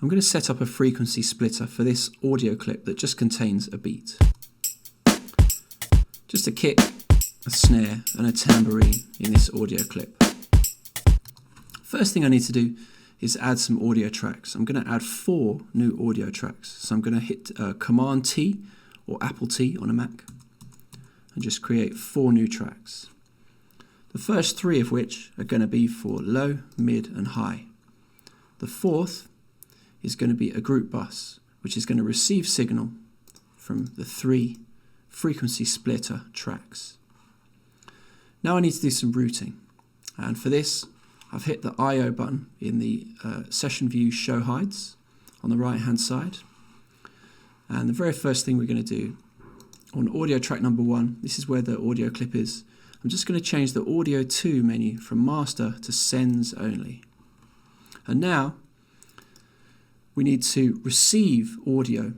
I'm going to set up a frequency splitter for this audio clip that just contains a beat. Just a kick, a snare and a tambourine in this audio clip. First thing I need to do is add some audio tracks. I'm going to add 4 new audio tracks. So I'm going to hit Command T or Apple T on a Mac and just create 4 new tracks. The first 3 of which are going to be for low, mid and high. The 4th is going to be a group bus, which is going to receive signal from the 3 frequency splitter tracks. Now I need to do some routing, and for this I've hit the I/O button in the session view show hides on the right hand side, and the very first thing we're going to do on audio track number 1, this is where the audio clip is, I'm just going to change the audio 2 menu from master to sends only. And now we need to receive audio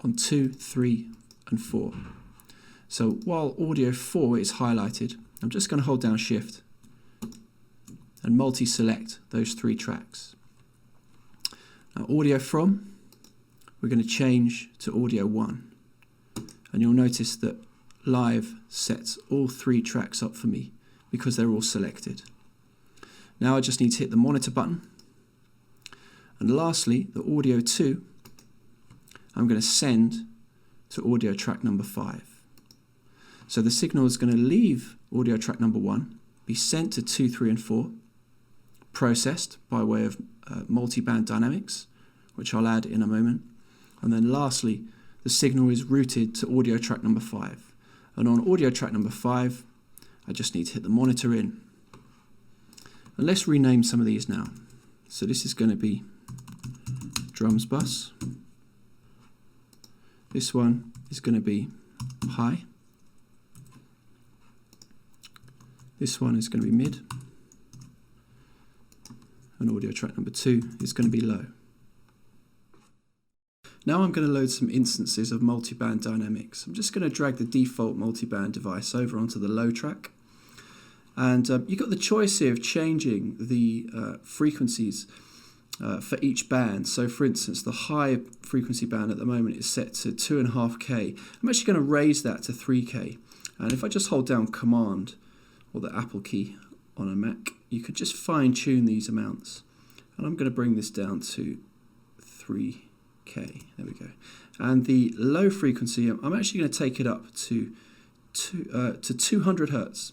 on 2, 3 and 4. So while audio 4 is highlighted, I'm just going to hold down shift and multi-select those 3 tracks. Now audio from, we're going to change to audio 1, and you'll notice that Live sets all 3 tracks up for me because they're all selected. Now I just need to hit the monitor button, and lastly the audio 2 I'm going to send to audio track number 5. So the signal is going to leave audio track number 1, be sent to 2, 3 and 4, processed by way of multiband dynamics, which I'll add in a moment, and then lastly the signal is routed to audio track number 5. And on audio track number 5, I just need to hit the monitor in. And let's rename some of these now. So this is going to be drums bus. This one is going to be high. This one is going to be mid. And audio track number 2 is going to be low. Now I'm going to load some instances of multiband dynamics. I'm just going to drag the default multiband device over onto the low track. And you've got the choice here of changing the frequencies for each band. So for instance, the high frequency band at the moment is set to 2.5K. I'm actually going to raise that to 3K. And if I just hold down Command or the Apple key on a Mac, you could just fine tune these amounts. And I'm going to bring this down to 3K. There we go. And the low frequency, I'm actually going to take it up to 200 Hertz.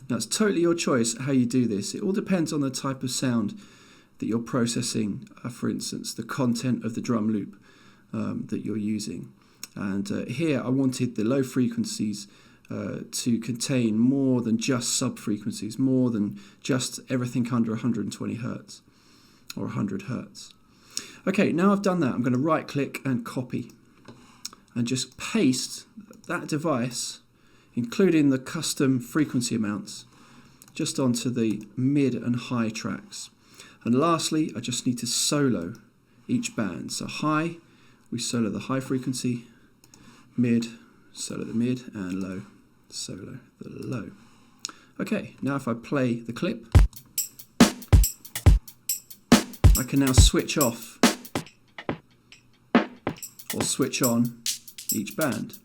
Now it's totally your choice how you do this. It all depends on the type of sound that you're processing, for instance, the content of the drum loop that you're using. And here I wanted the low frequencies to contain more than just sub-frequencies, more than just everything under 120 Hertz or 100 Hertz. Okay, now I've done that, I'm going to right click and copy and just paste that device, including the custom frequency amounts, just onto the mid and high tracks. And lastly, I just need to solo each band. So high, we solo the high frequency, mid, solo the mid, and low, solo the low. Okay, now if I play the clip, I can now switch off or switch on each band.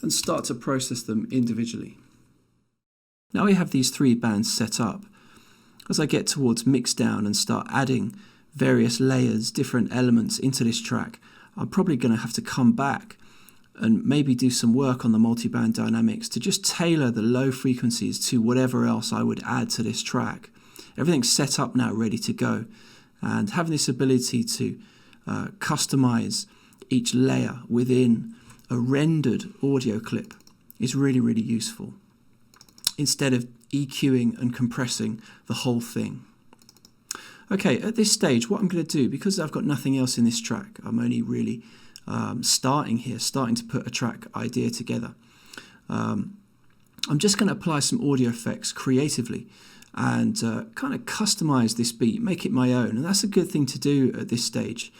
And start to process them individually. Now we have these 3 bands set up. As I get towards mix down and start adding various layers, different elements into this track, I'm probably going to have to come back and maybe do some work on the multiband dynamics to just tailor the low frequencies to whatever else I would add to this track. Everything's set up now, ready to go, and having this ability to customize each layer within a rendered audio clip is really, really useful, instead of EQing and compressing the whole thing. Okay, at this stage, what I'm going to do, because I've got nothing else in this track, I'm only really starting to put a track idea together. I'm just going to apply some audio effects creatively and kind of customize this beat, make it my own. And that's a good thing to do at this stage.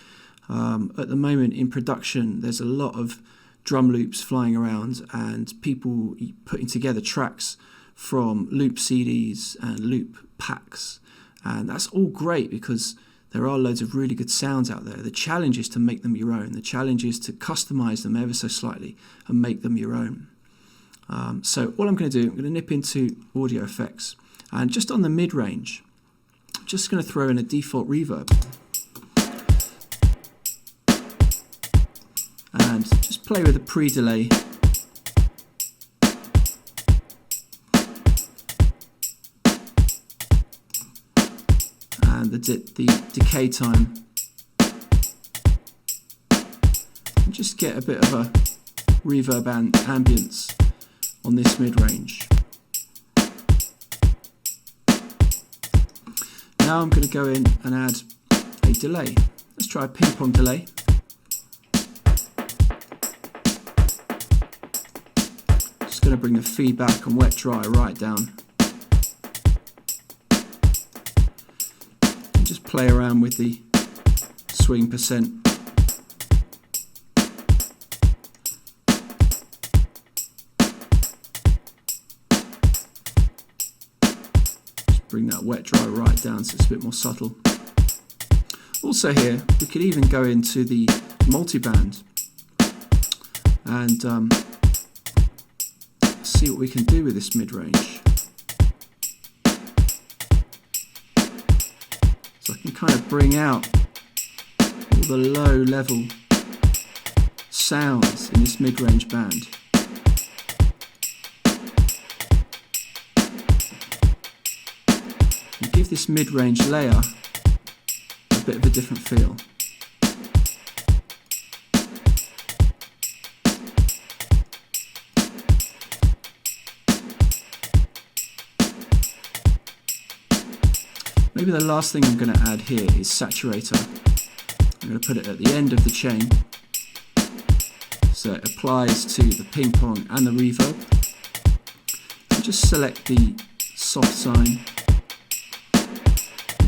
At the moment in production, there's a lot of drum loops flying around and people putting together tracks from loop CDs and loop packs. And that's all great because there are loads of really good sounds out there. The challenge is to make them your own. The challenge is to customize them ever so slightly and make them your own. So all I'm going to do, I'm going to nip into audio effects, and just on the mid-range, I'm just going to throw in a default reverb. And just play with a pre-delay. And the decay time. And just get a bit of a reverb and ambience on this mid-range. Now I'm going to go in and add a delay. Let's try a ping pong delay. Just going to bring the feedback and wet dry right down. And just play around with the swing percent. Bring that wet dry right down so it's a bit more subtle. Also here, we could even go into the multiband and see what we can do with this mid-range. So I can kind of bring out all the low-level sounds in this mid-range band. Give this mid-range layer a bit of a different feel. Maybe the last thing I'm going to add here is saturator. I'm going to put it at the end of the chain so it applies to the ping pong and the reverb. And just select the soft sign.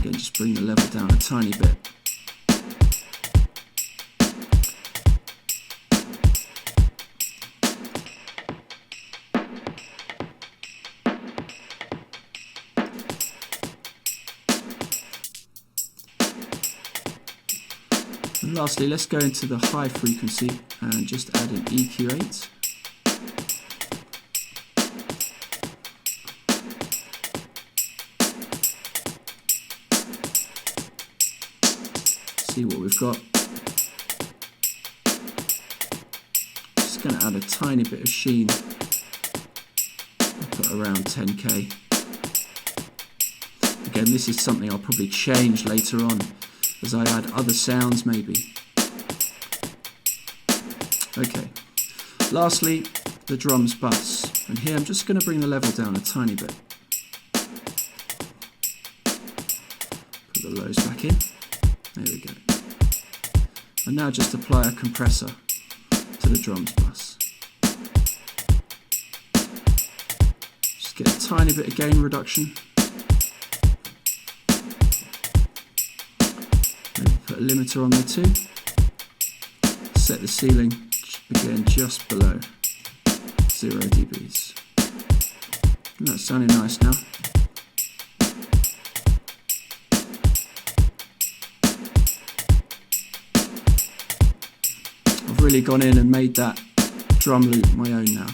Again, just bring the level down a tiny bit. And lastly, let's go into the high frequency and just add an EQ8. See what we've got. Just going to add a tiny bit of sheen. I'll put around 10k. Again, this is something I'll probably change later on as I add other sounds maybe. Okay. Lastly, the drums bus. And here I'm just going to bring the level down a tiny bit. Put the lows back in. There we go. And now just apply a compressor to the drums bus. Just get a tiny bit of gain reduction. Maybe put a limiter on there too. Set the ceiling again just below 0 dBs. And that's sounding nice now. Really gone in and made that drum loop my own now.